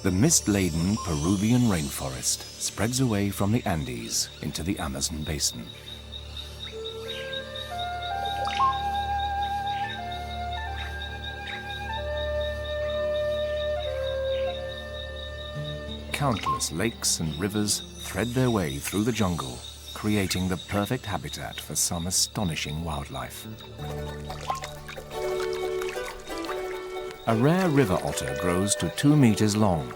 The mist-laden Peruvian rainforest spreads away from the Andes into the Amazon basin. Countless lakes and rivers thread their way through the jungle, creating the perfect habitat for some astonishing wildlife. A rare river otter grows to 2 meters long,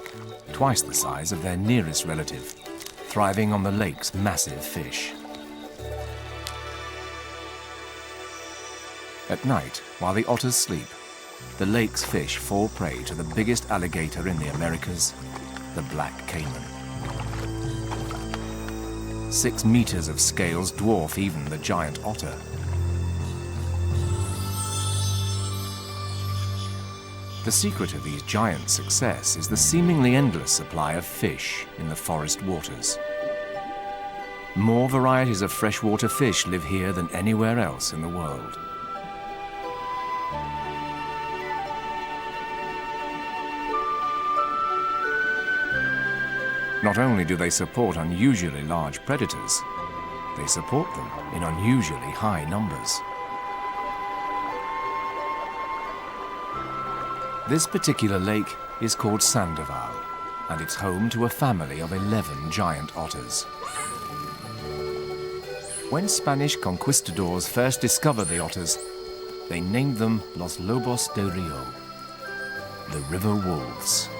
twice the size of their nearest relative, thriving on the lake's massive fish. At night, while the otters sleep, the lake's fish fall prey to the biggest alligator in the Americas, the black caiman. 6 meters of scales dwarf even the giant otter. The secret of these giants' success is the seemingly endless supply of fish in the forest waters. More varieties of freshwater fish live here than anywhere else in the world. Not only do they support unusually large predators, they support them in unusually high numbers. This particular lake is called Sandoval, and it's home to a family of 11 giant otters. When Spanish conquistadors first discovered the otters, they named them Los Lobos del Rio, the river wolves.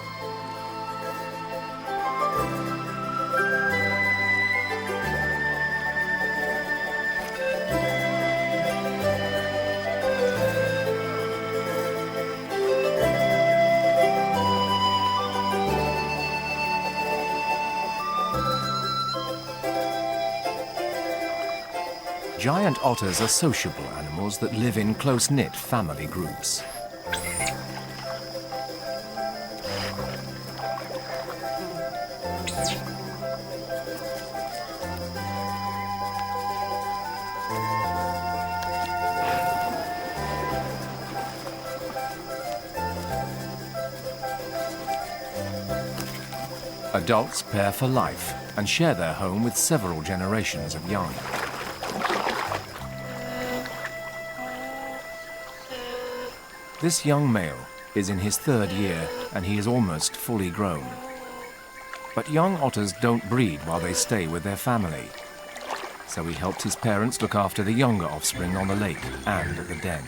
Giant otters are sociable animals that live in close-knit family groups. Adults pair for life and share their home with several generations of young. This young male is in his 3rd year and he is almost fully grown. But young otters don't breed while they stay with their family. So he helped his parents look after the younger offspring on the lake and at the den.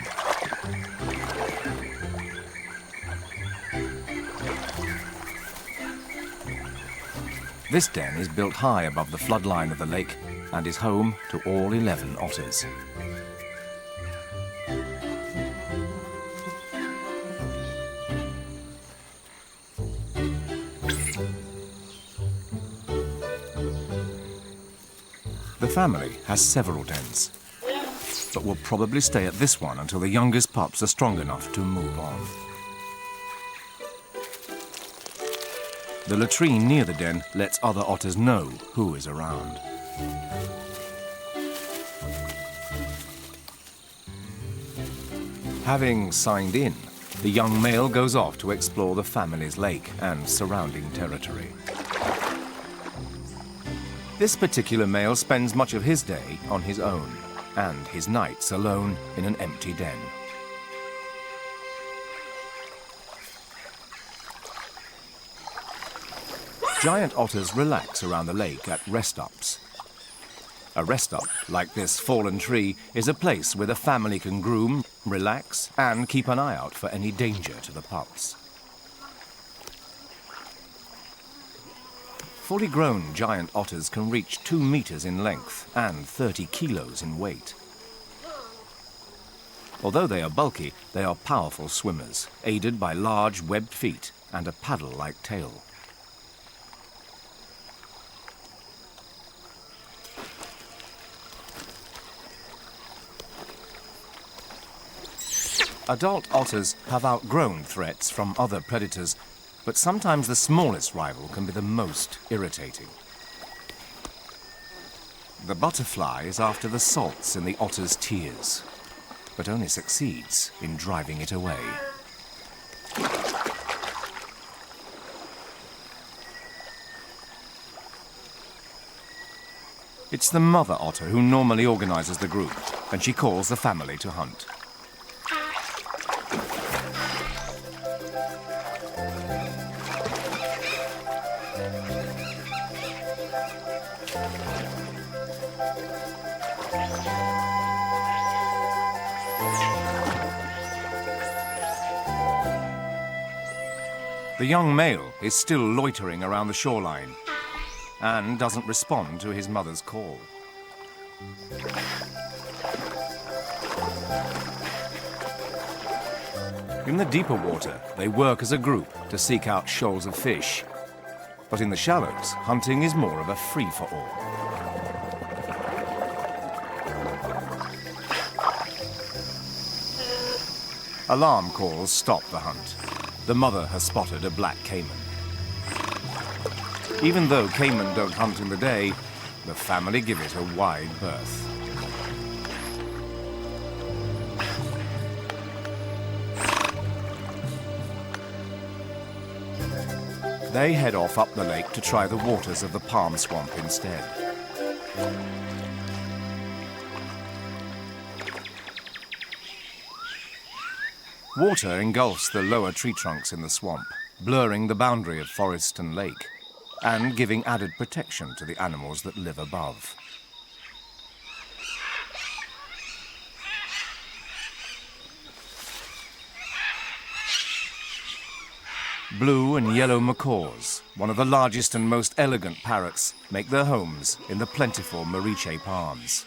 This den is built high above the floodline of the lake and is home to all 11 otters. The family has several dens, but will probably stay at this one until the youngest pups are strong enough to move on. The latrine near the den lets other otters know who is around. Having signed in, the young male goes off to explore the family's lake and surrounding territory. This particular male spends much of his day on his own and his nights alone in an empty den. Giant otters relax around the lake at rest-ups. A rest-up, like this fallen tree, is a place where the family can groom, relax, and keep an eye out for any danger to the pups. Fully grown giant otters can reach 2 meters in length and 30 kilos in weight. Although they are bulky, they are powerful swimmers, aided by large webbed feet and a paddle-like tail. Adult otters have outgrown threats from other predators, but sometimes the smallest rival can be the most irritating. The butterfly is after the salts in the otter's tears, but only succeeds in driving it away. It's the mother otter who normally organizes the group, and she calls the family to hunt. The young male is still loitering around the shoreline and doesn't respond to his mother's call. In the deeper water, they work as a group to seek out shoals of fish. But in the shallows, hunting is more of a free-for-all. Alarm calls stop the hunt. The mother has spotted a black caiman. Even though caiman don't hunt in the day, the family give it a wide berth. They head off up the lake to try the waters of the palm swamp instead. Water engulfs the lower tree trunks in the swamp, blurring the boundary of forest and lake, and giving added protection to the animals that live above. Blue and yellow macaws, one of the largest and most elegant parrots, make their homes in the plentiful moriche palms.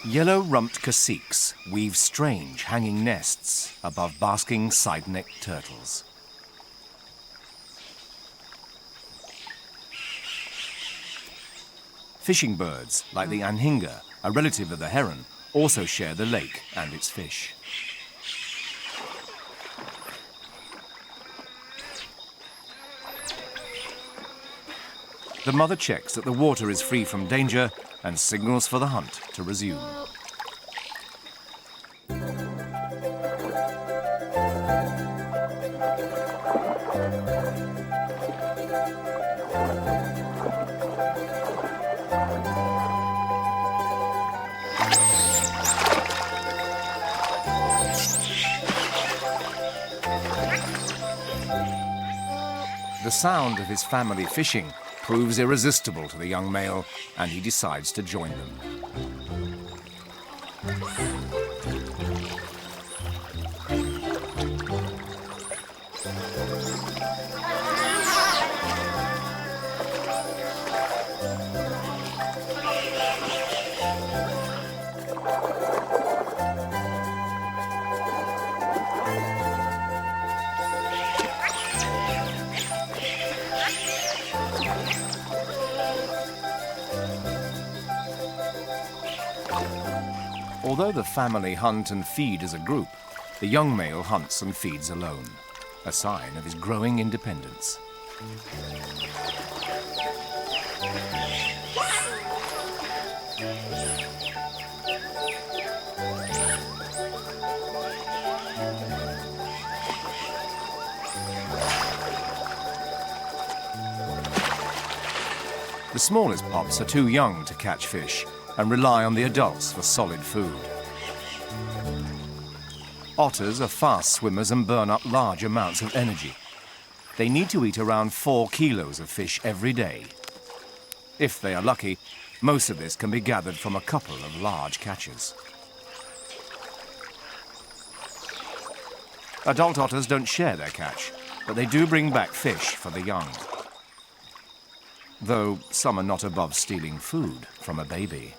Yellow-rumped caciques weave strange hanging nests above basking side-necked turtles. Fishing birds, like the anhinga, a relative of the heron, also share the lake and its fish. The mother checks that the water is free from danger and signals for the hunt to resume. The sound of his family fishing proves irresistible to the young male, and he decides to join them. Although the family hunt and feed as a group, the young male hunts and feeds alone, a sign of his growing independence. The smallest pups are too young to catch fish and rely on the adults for solid food. Otters are fast swimmers and burn up large amounts of energy. They need to eat around 4 kilos of fish every day. If they are lucky, most of this can be gathered from a couple of large catches. Adult otters don't share their catch, but they do bring back fish for the young. Though some are not above stealing food from a baby.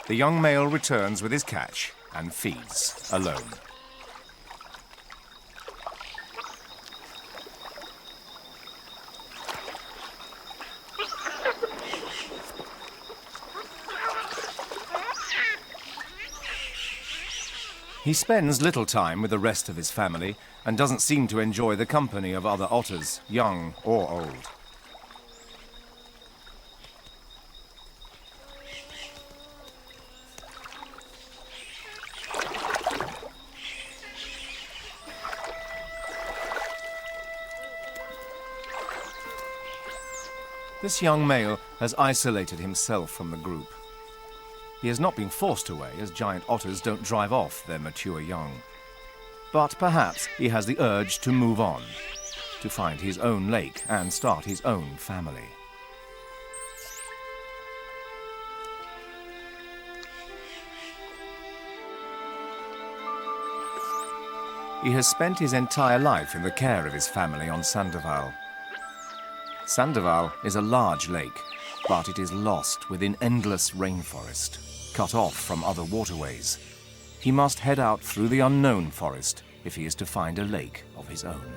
The young male returns with his catch and feeds alone. He spends little time with the rest of his family and doesn't seem to enjoy the company of other otters, young or old. This young male has isolated himself from the group. He has not been forced away, as giant otters don't drive off their mature young. But perhaps he has the urge to move on, to find his own lake and start his own family. He has spent his entire life in the care of his family on Sandoval. Sandoval is a large lake, but it is lost within endless rainforest, cut off from other waterways. He must head out through the unknown forest if he is to find a lake of his own.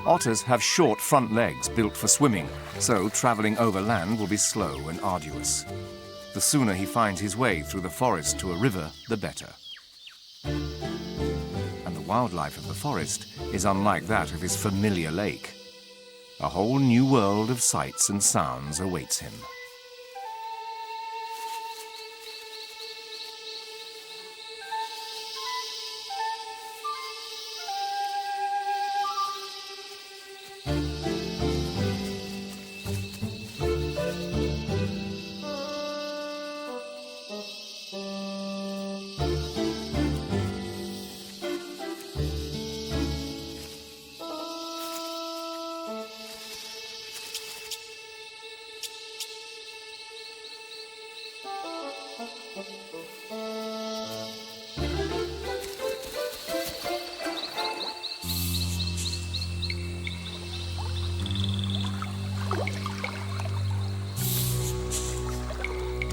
Otters have short front legs built for swimming, so travelling over land will be slow and arduous. The sooner he finds his way through the forest to a river, the better. And the wildlife of the forest is unlike that of his familiar lake. A whole new world of sights and sounds awaits him.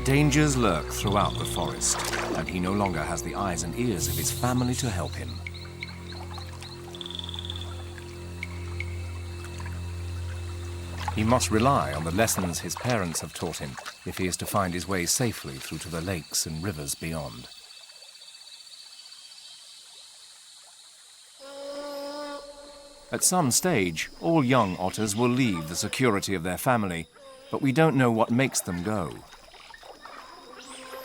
Dangers lurk throughout the forest, and he no longer has the eyes and ears of his family to help him. He must rely on the lessons his parents have taught him if he is to find his way safely through to the lakes and rivers beyond. At some stage, all young otters will leave the security of their family, but we don't know what makes them go.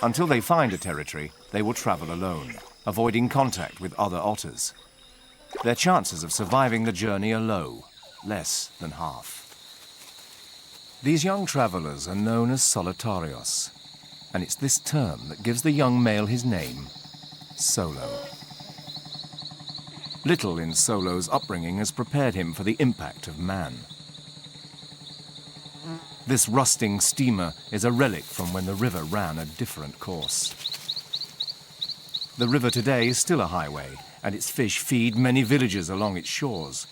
Until they find a territory, they will travel alone, avoiding contact with other otters. Their chances of surviving the journey are low, less than half. These young travelers are known as solitarios, and it's this term that gives the young male his name, Solo. Little in Solo's upbringing has prepared him for the impact of man. This rusting steamer is a relic from when the river ran a different course. The river today is still a highway, and its fish feed many villages along its shores.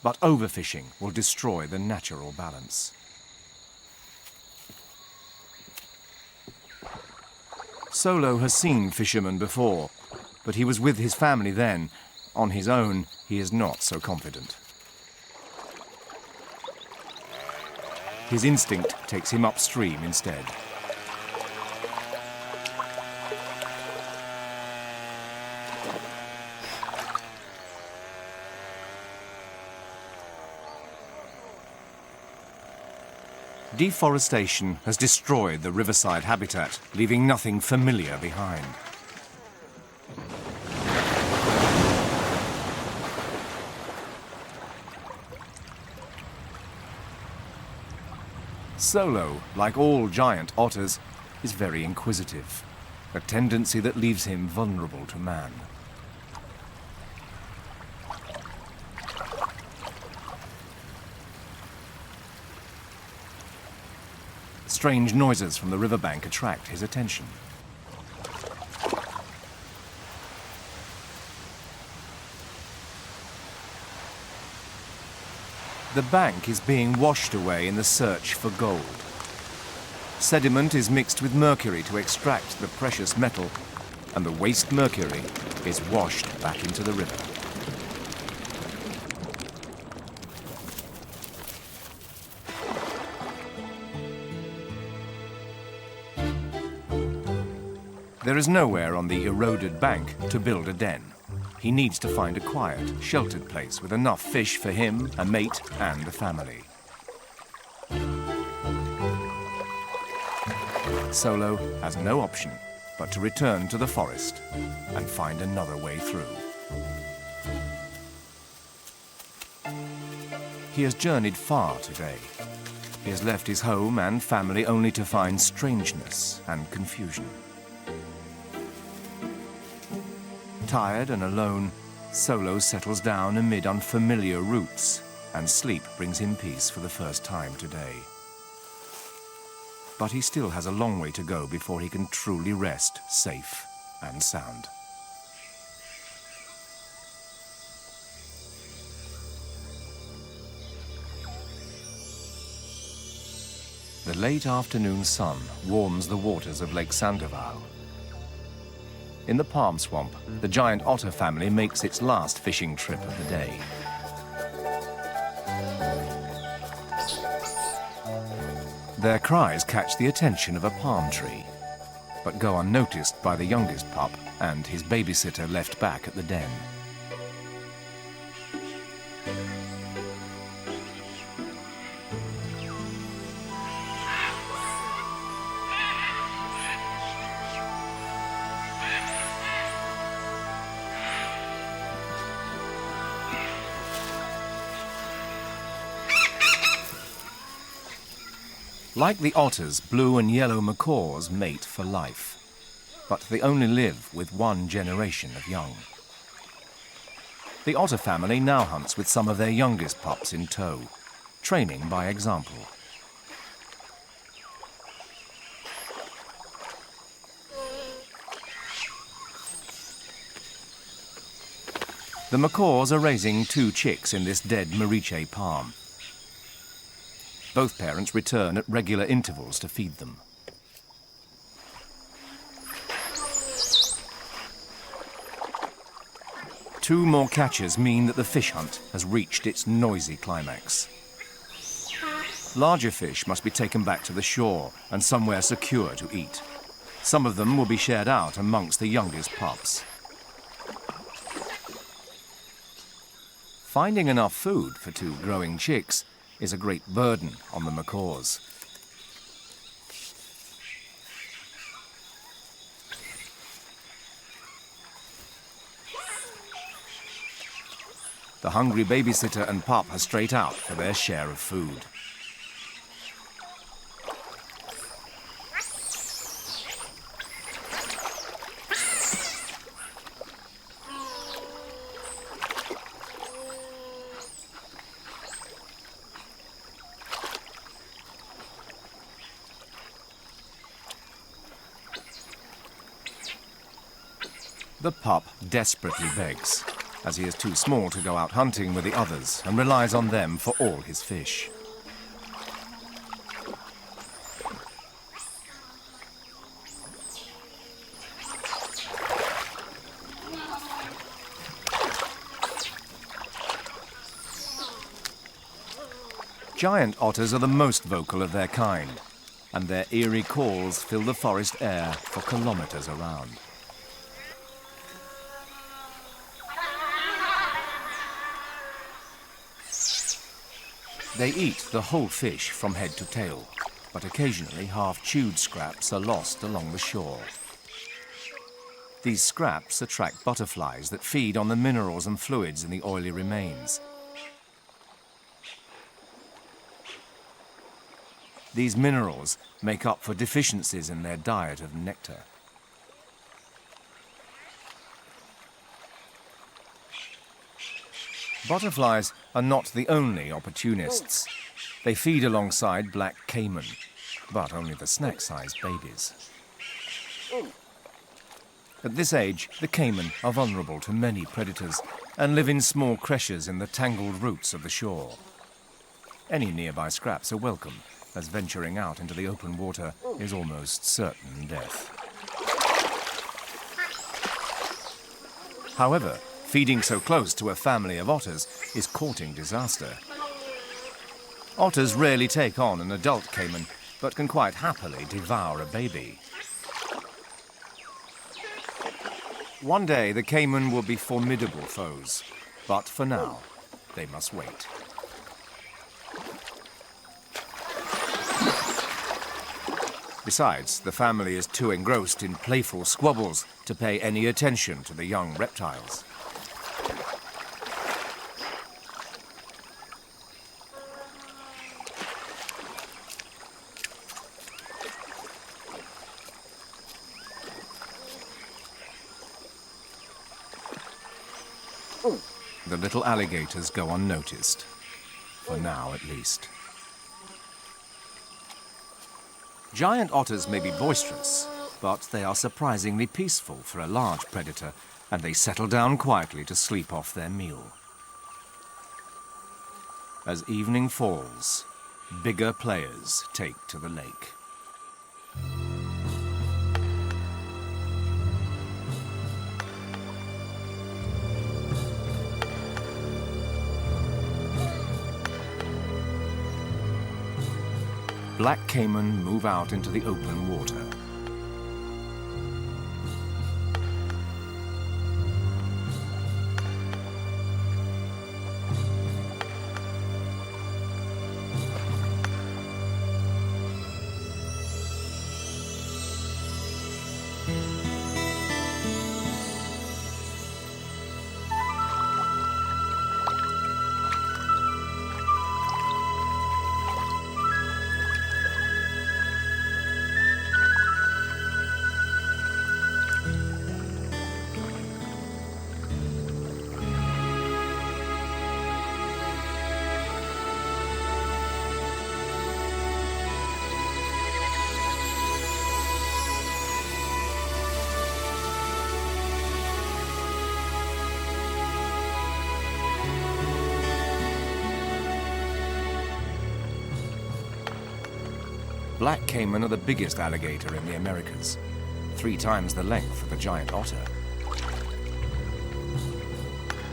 But overfishing will destroy the natural balance. Solo has seen fishermen before, but he was with his family then. On his own, he is not so confident. His instinct takes him upstream instead. Deforestation has destroyed the riverside habitat, leaving nothing familiar behind. Solo, like all giant otters, is very inquisitive, a tendency that leaves him vulnerable to man. Strange noises from the riverbank attract his attention. The bank is being washed away in the search for gold. Sediment is mixed with mercury to extract the precious metal, and the waste mercury is washed back into the river. There is nowhere on the eroded bank to build a den. He needs to find a quiet, sheltered place with enough fish for him, a mate, and a family. Solo has no option but to return to the forest and find another way through. He has journeyed far today. He has left his home and family only to find strangeness and confusion. Tired and alone, Solo settles down amid unfamiliar roots, and sleep brings him peace for the first time today. But he still has a long way to go before he can truly rest safe and sound. The late afternoon sun warms the waters of Lake Sandoval. In the palm swamp, the giant otter family makes its last fishing trip of the day. Their cries catch the attention of a palm tree, but go unnoticed by the youngest pup and his babysitter left back at the den. Like the otters, blue and yellow macaws mate for life, but they only live with one generation of young. The otter family now hunts with some of their youngest pups in tow, training by example. The macaws are raising 2 chicks in this dead moriche palm. Both parents return at regular intervals to feed them. Two more catches mean that the fish hunt has reached its noisy climax. Larger fish must be taken back to the shore and somewhere secure to eat. Some of them will be shared out amongst the youngest pups. Finding enough food for 2 growing chicks is a great burden on the macaws. The hungry babysitter and pup are straight out for their share of food. The pup desperately begs, as he is too small to go out hunting with the others and relies on them for all his fish. Giant otters are the most vocal of their kind, and their eerie calls fill the forest air for kilometers around. They eat the whole fish from head to tail, but occasionally half-chewed scraps are lost along the shore. These scraps attract butterflies that feed on the minerals and fluids in the oily remains. These minerals make up for deficiencies in their diet of nectar. Butterflies are not the only opportunists. They feed alongside black caiman, but only the snack-sized babies. At this age, the caiman are vulnerable to many predators and live in small creches in the tangled roots of the shore. Any nearby scraps are welcome, as venturing out into the open water is almost certain death. However, feeding so close to a family of otters is courting disaster. Otters rarely take on an adult caiman, but can quite happily devour a baby. One day, the caiman will be formidable foes, but for now, they must wait. Besides, the family is too engrossed in playful squabbles to pay any attention to the young reptiles. The little alligators go unnoticed, for now at least. Giant otters may be boisterous, but they are surprisingly peaceful for a large predator, and they settle down quietly to sleep off their meal. As evening falls, bigger players take to the lake. Black caiman move out into the open water. Black caiman are the biggest alligator in the Americas, 3 times the length of a giant otter.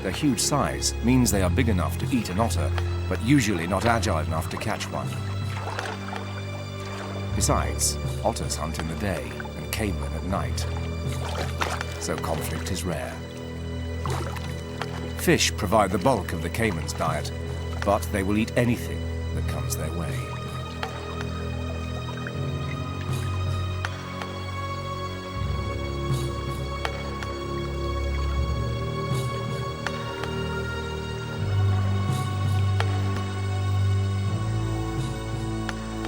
Their huge size means they are big enough to eat an otter, but usually not agile enough to catch one. Besides, otters hunt in the day and caiman at night, so conflict is rare. Fish provide the bulk of the caiman's diet, but they will eat anything that comes their way.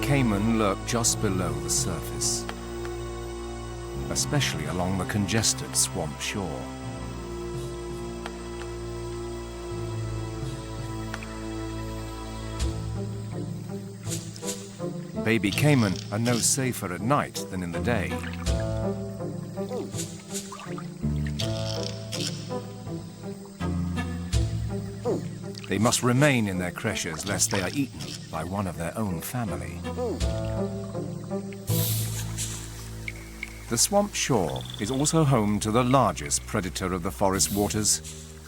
Caiman lurk just below the surface, especially along the congested swamp shore. Baby caiman are no safer at night than in the day. They must remain in their creches lest they are eaten by one of their own family. The swamp shore is also home to the largest predator of the forest waters,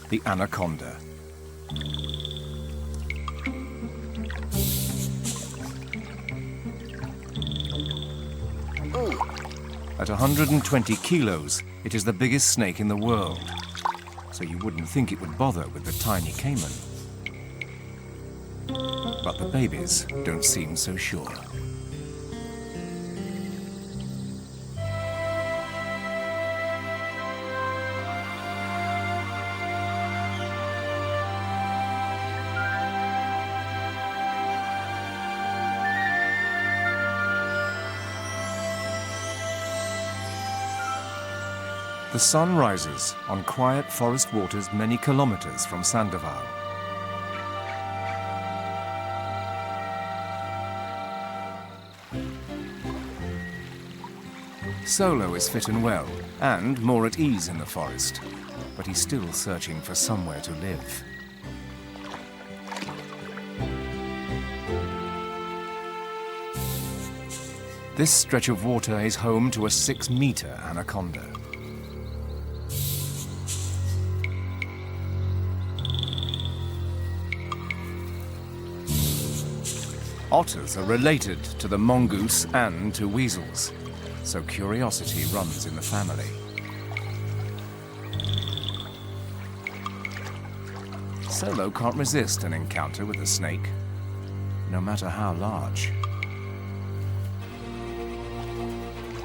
the anaconda. At 120 kilos, it is the biggest snake in the world, so you wouldn't think it would bother with the tiny caiman. But the babies don't seem so sure. The sun rises on quiet forest waters many kilometers from Sandoval. Solo is fit and well, and more at ease in the forest, but he's still searching for somewhere to live. This stretch of water is home to a 6-meter anaconda. Otters are related to the mongoose and to weasels, so curiosity runs in the family. Solo can't resist an encounter with a snake, no matter how large.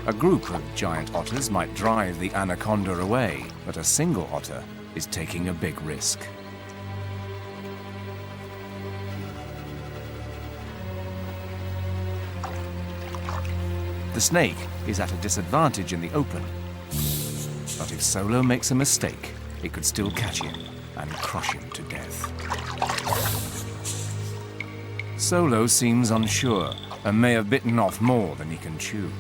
A group of giant otters might drive the anaconda away, but a single otter is taking a big risk. The snake is at a disadvantage in the open, but if Solo makes a mistake, it could still catch him and crush him to death. Solo seems unsure and may have bitten off more than he can chew.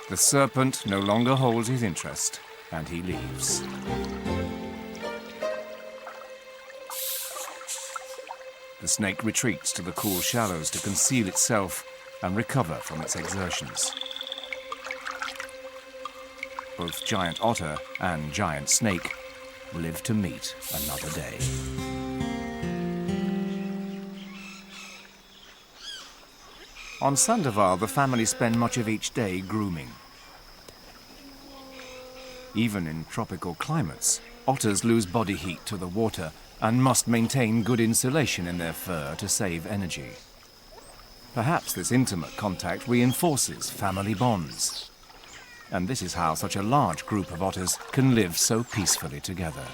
The serpent no longer holds his interest, and he leaves. The snake retreats to the cool shallows to conceal itself and recover from its exertions. Both giant otter and giant snake live to meet another day. On Sandoval, the family spend much of each day grooming. Even in tropical climates, otters lose body heat to the water and must maintain good insulation in their fur to save energy. Perhaps this intimate contact reinforces family bonds. And this is how such a large group of otters can live so peacefully together.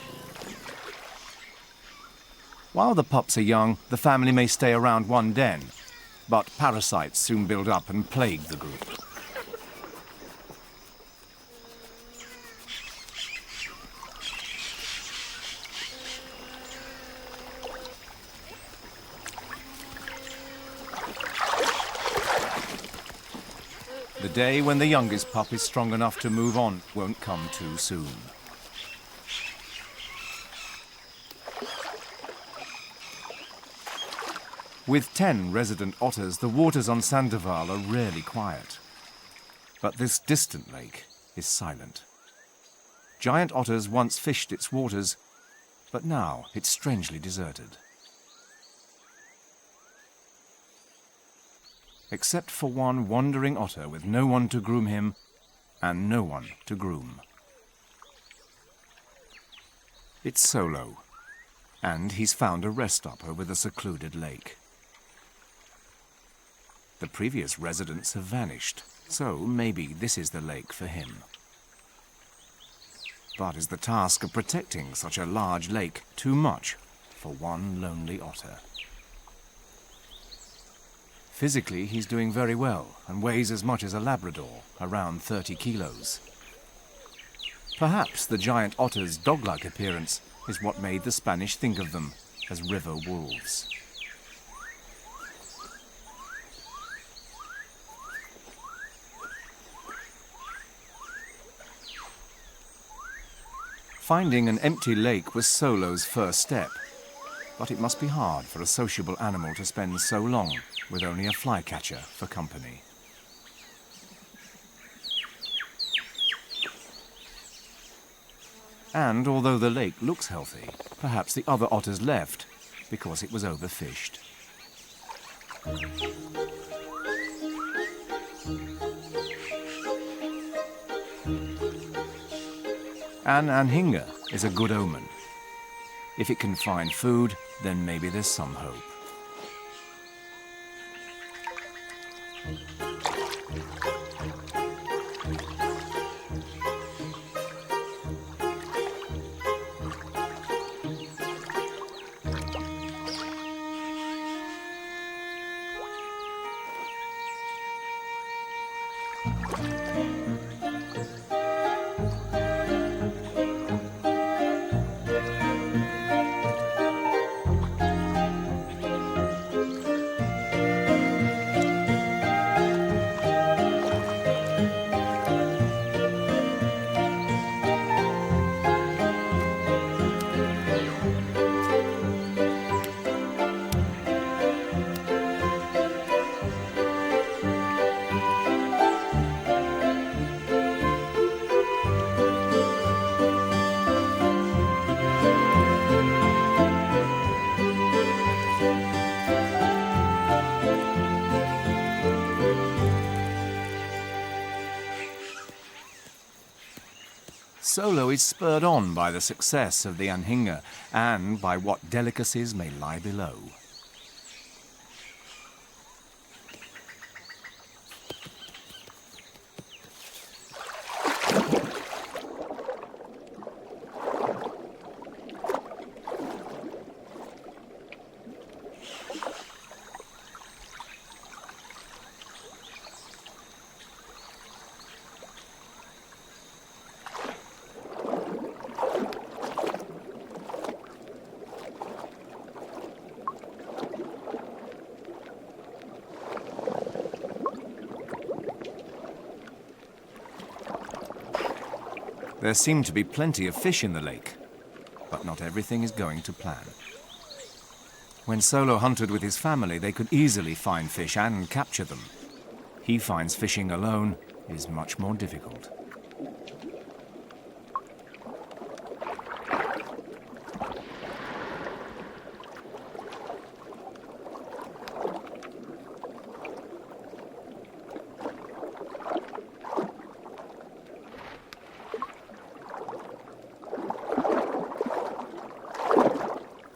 While the pups are young, the family may stay around one den, but parasites soon build up and plague the group. The day when the youngest pup is strong enough to move on won't come too soon. With 10 resident otters, the waters on Sandoval are rarely quiet. But this distant lake is silent. Giant otters once fished its waters, but now it's strangely deserted. Except for one wandering otter with no one to groom him and no one to groom. It's Solo, and he's found a rest stop over the secluded lake. The previous residents have vanished, so maybe this is the lake for him. But is the task of protecting such a large lake too much for one lonely otter? Physically, he's doing very well and weighs as much as a Labrador, around 30 kilos. Perhaps the giant otter's dog-like appearance is what made the Spanish think of them as river wolves. Finding an empty lake was Solo's first step, but it must be hard for a sociable animal to spend so long with only a flycatcher for company. And although the lake looks healthy, perhaps the other otters left because it was overfished. An anhinga is a good omen. If it can find food, then maybe there's some hope. Solo is spurred on by the success of the anhinga and by what delicacies may lie below. There seem to be plenty of fish in the lake, but not everything is going to plan. When Solo hunted with his family, they could easily find fish and capture them. He finds fishing alone is much more difficult.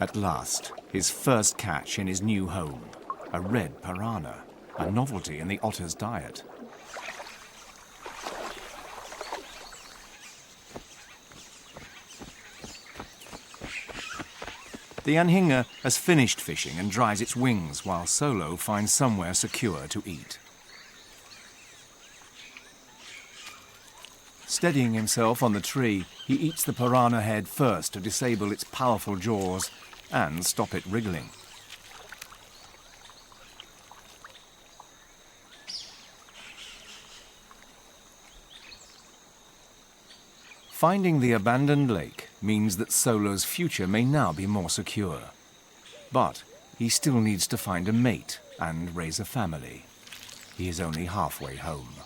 At last, his first catch in his new home, a red piranha, a novelty in the otter's diet. The anhinga has finished fishing and dries its wings while Solo finds somewhere secure to eat. Steadying himself on the tree, he eats the piranha head first to disable its powerful jaws and stop it wriggling. Finding the abandoned lake means that Solo's future may now be more secure. But he still needs to find a mate and raise a family. He is only halfway home.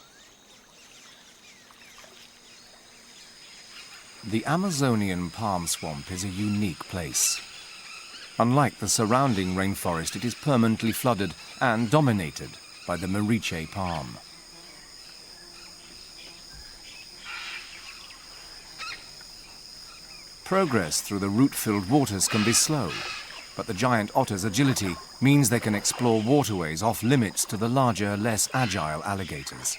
The Amazonian palm swamp is a unique place. Unlike the surrounding rainforest, it is permanently flooded and dominated by the moriche palm. Progress through the root-filled waters can be slow, but the giant otter's agility means they can explore waterways off limits to the larger, less agile alligators.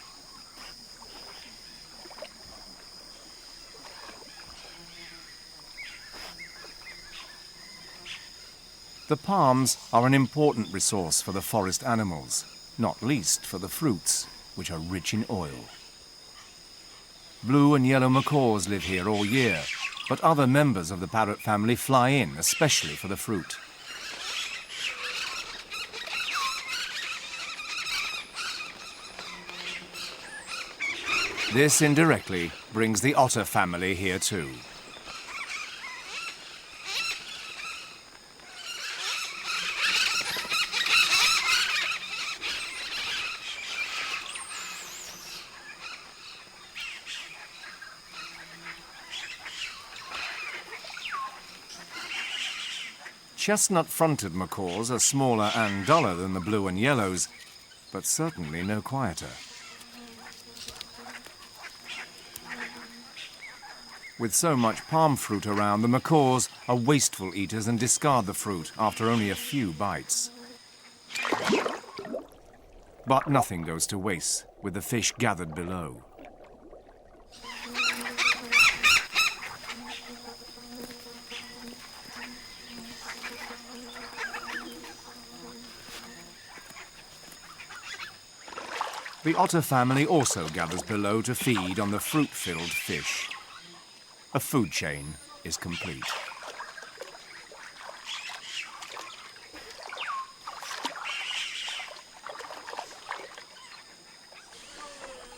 The palms are an important resource for the forest animals, not least for the fruits, which are rich in oil. Blue and yellow macaws live here all year, but other members of the parrot family fly in, especially for the fruit. This indirectly brings the otter family here too. Chestnut-fronted macaws are smaller and duller than the blue and yellows, but certainly no quieter. With so much palm fruit around, the macaws are wasteful eaters and discard the fruit after only a few bites. But nothing goes to waste with the fish gathered below. The otter family also gathers below to feed on the fruit-filled fish. A food chain is complete.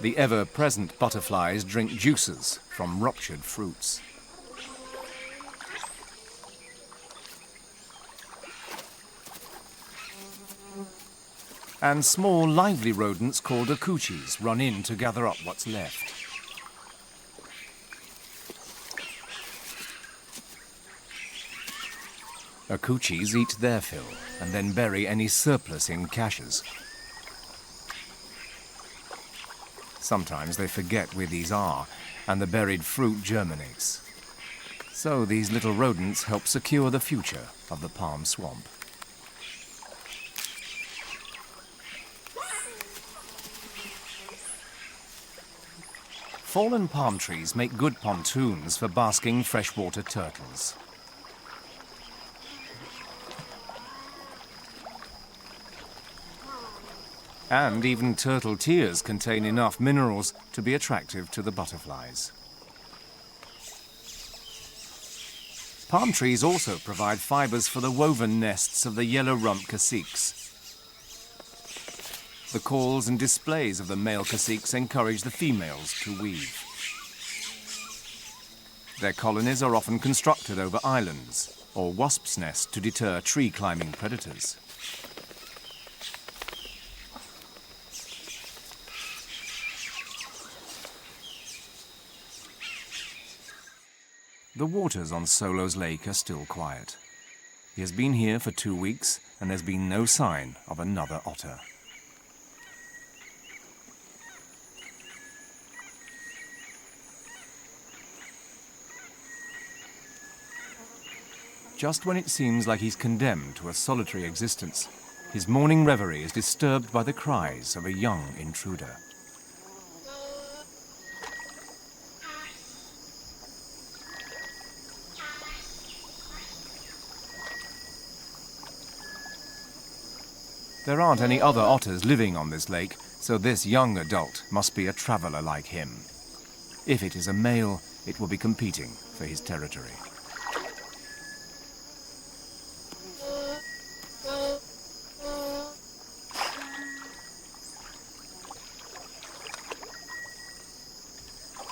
The ever-present butterflies drink juices from ruptured fruits. And small, lively rodents called akuchis run in to gather up what's left. Akuchis eat their fill and then bury any surplus in caches. Sometimes they forget where these are and the buried fruit germinates. So these little rodents help secure the future of the palm swamp. Fallen palm trees make good pontoons for basking freshwater turtles. And even turtle tears contain enough minerals to be attractive to the butterflies. Palm trees also provide fibers for the woven nests of the yellow-rumped caciques. The calls and displays of the male caciques encourage the females to weave. Their colonies are often constructed over islands or wasps' nests to deter tree-climbing predators. The waters on Solo's lake are still quiet. He has been here for 2 weeks and there's been no sign of another otter. Just when it seems like he's condemned to a solitary existence, his morning reverie is disturbed by the cries of a young intruder. There aren't any other otters living on this lake, so this young adult must be a traveler like him. If it is a male, it will be competing for his territory.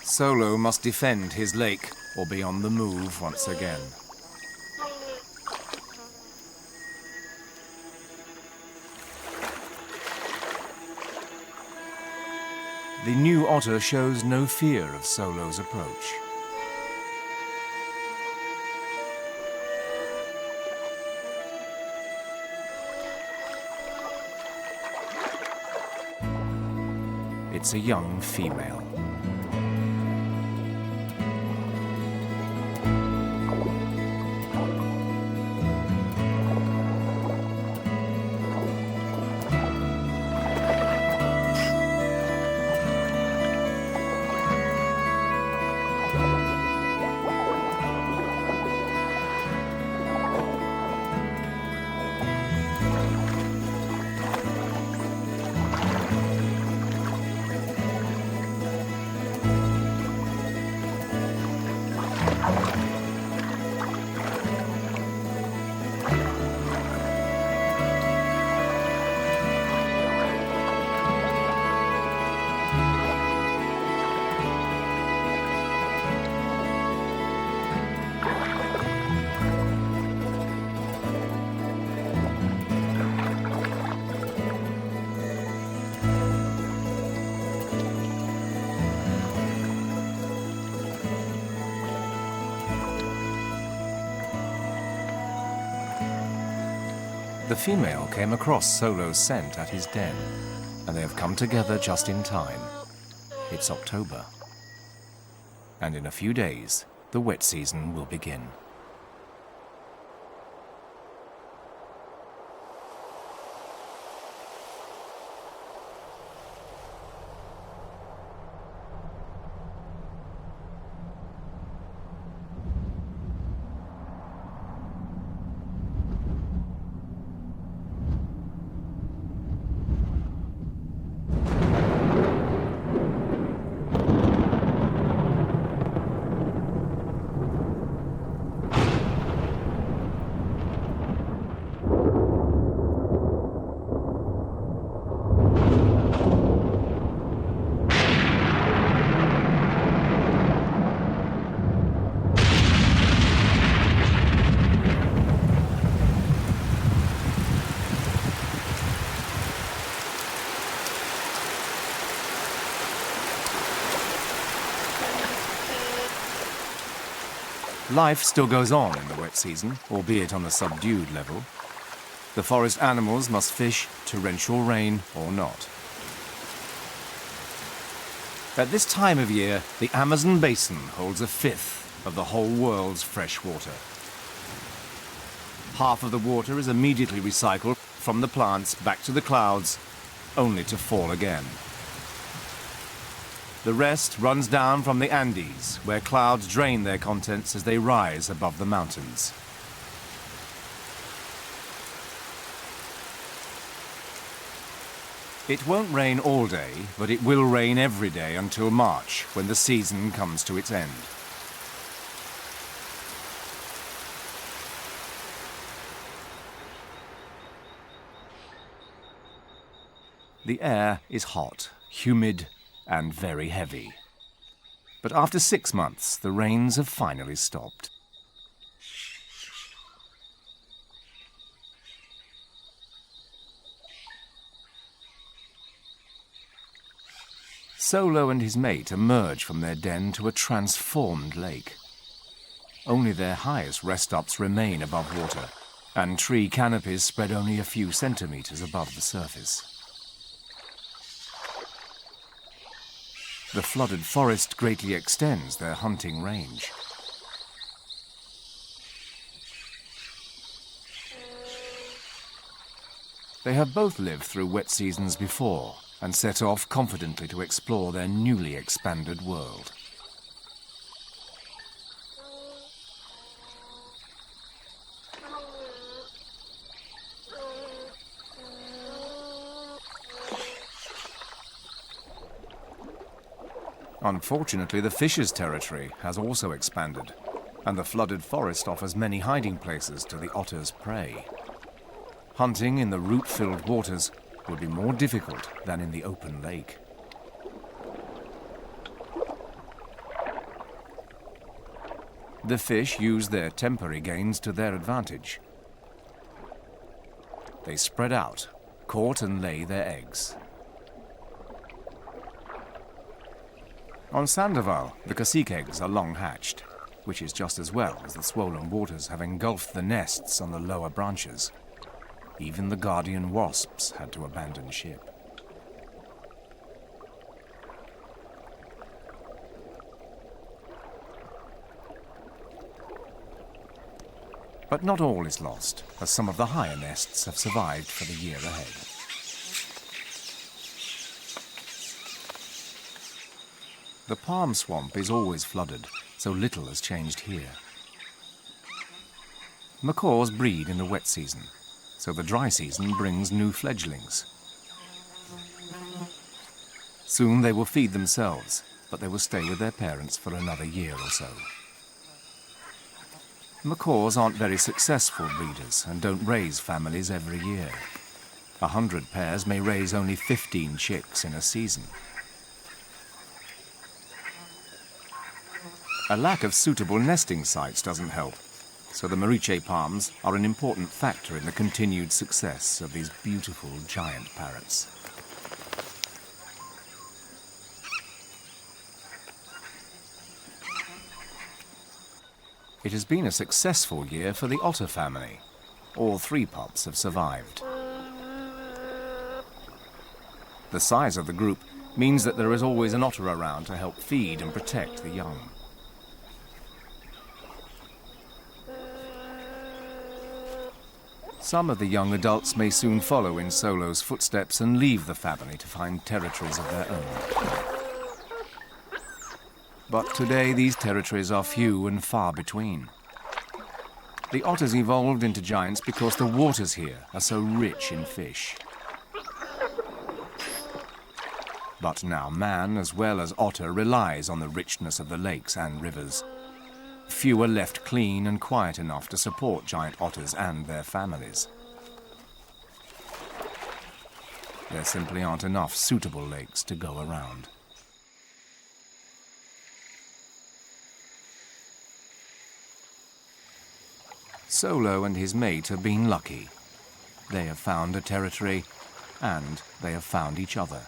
Solo must defend his lake or be on the move once again. The new otter shows no fear of Solo's approach. It's a young female. The female came across Solo's scent at his den, and they have come together just in time. It's October, and in a few days, the wet season will begin. Life still goes on in the wet season, albeit on a subdued level. The forest animals must fish, torrential rain or not. At this time of year, the Amazon basin holds a fifth of the whole world's fresh water. Half of the water is immediately recycled from the plants back to the clouds, only to fall again. The rest runs down from the Andes, where clouds drain their contents as they rise above the mountains. It won't rain all day, but it will rain every day until March, when the season comes to its end. The air is hot, humid, and very heavy. But after 6 months, the rains have finally stopped. Solo and his mate emerge from their den to a transformed lake. Only their highest rest-stops remain above water, and tree canopies spread only a few centimeters above the surface. The flooded forest greatly extends their hunting range. They have both lived through wet seasons before, and set off confidently to explore their newly expanded world. Unfortunately, the fish's territory has also expanded, and the flooded forest offers many hiding places to the otter's prey. Hunting in the root-filled waters would be more difficult than in the open lake. The fish use their temporary gains to their advantage. They spread out, court and lay their eggs. On Sandoval, the cacique eggs are long hatched, which is just as well as the swollen waters have engulfed the nests on the lower branches. Even the guardian wasps had to abandon ship. But not all is lost, as some of the higher nests have survived for the year ahead. The palm swamp is always flooded, so little has changed here. Macaws breed in the wet season, so the dry season brings new fledglings. Soon they will feed themselves, but they will stay with their parents for another year or so. Macaws aren't very successful breeders and don't raise families every year. 100 pairs may raise only 15 chicks in a season. A lack of suitable nesting sites doesn't help, so the moriche palms are an important factor in the continued success of these beautiful giant parrots. It has been a successful year for the otter family. All 3 pups have survived. The size of the group means that there is always an otter around to help feed and protect the young. Some of the young adults may soon follow in Solo's footsteps and leave the family to find territories of their own. But today these territories are few and far between. The otters evolved into giants because the waters here are so rich in fish. But now man, as well as otter, relies on the richness of the lakes and rivers. Few are left clean and quiet enough to support giant otters and their families. There simply aren't enough suitable lakes to go around. Solo and his mate have been lucky. They have found a territory, and they have found each other.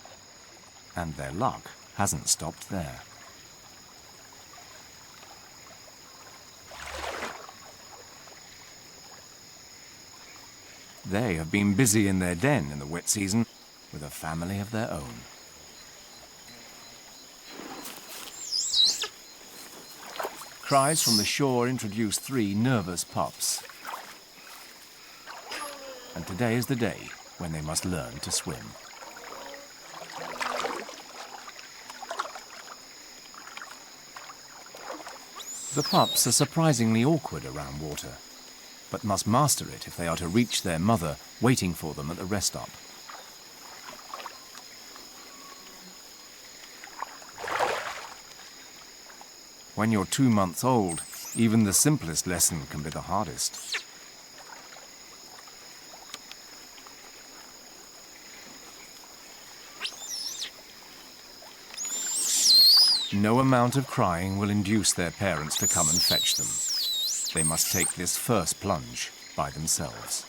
And their luck hasn't stopped there. They have been busy in their den in the wet season with a family of their own. Cries from the shore introduce 3 nervous pups. And today is the day when they must learn to swim. The pups are surprisingly awkward around water, but must master it if they are to reach their mother waiting for them at the rest stop. When you're 2 months old, even the simplest lesson can be the hardest. No amount of crying will induce their parents to come and fetch them. They must take this first plunge by themselves.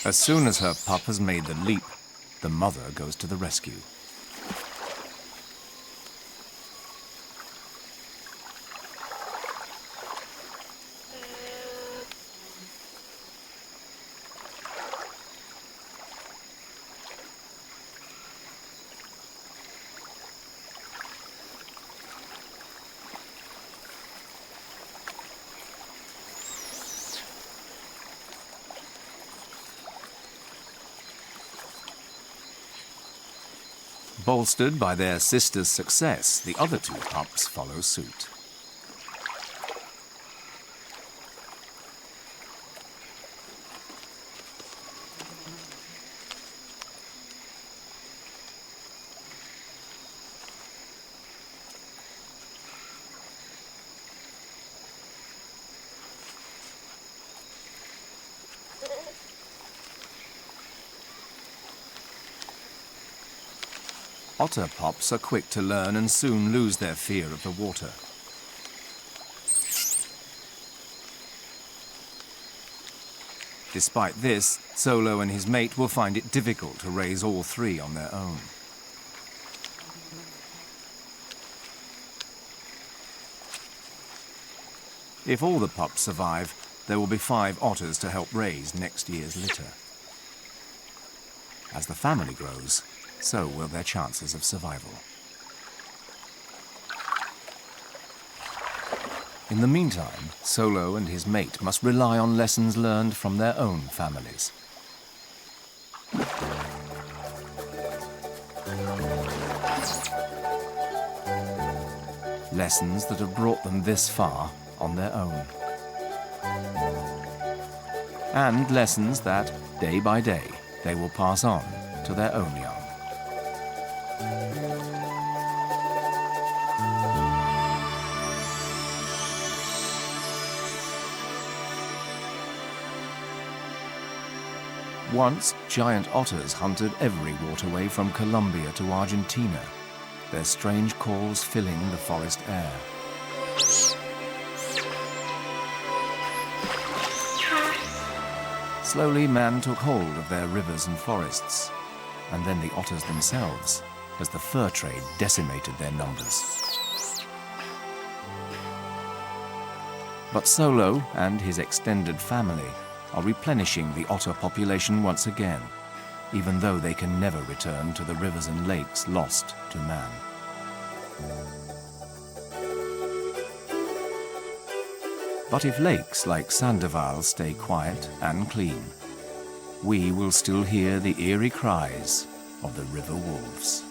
As soon as her pup has made the leap, the mother goes to the rescue. Bolstered by their sister's success, the other 2 pups follow suit. Otter pups are quick to learn and soon lose their fear of the water. Despite this, Solo and his mate will find it difficult to raise all 3 on their own. If all the pups survive, there will be 5 otters to help raise next year's litter. As the family grows, so will their chances of survival. In the meantime, Solo and his mate must rely on lessons learned from their own families. Lessons that have brought them this far on their own. And lessons that, day by day, they will pass on to their own young. Once, giant otters hunted every waterway from Colombia to Argentina, their strange calls filling the forest air. Slowly, man took hold of their rivers and forests, and then the otters themselves, as the fur trade decimated their numbers. But Solo and his extended family are replenishing the otter population once again, even though they can never return to the rivers and lakes lost to man. But if lakes like Sandoval stay quiet and clean, we will still hear the eerie cries of the river wolves.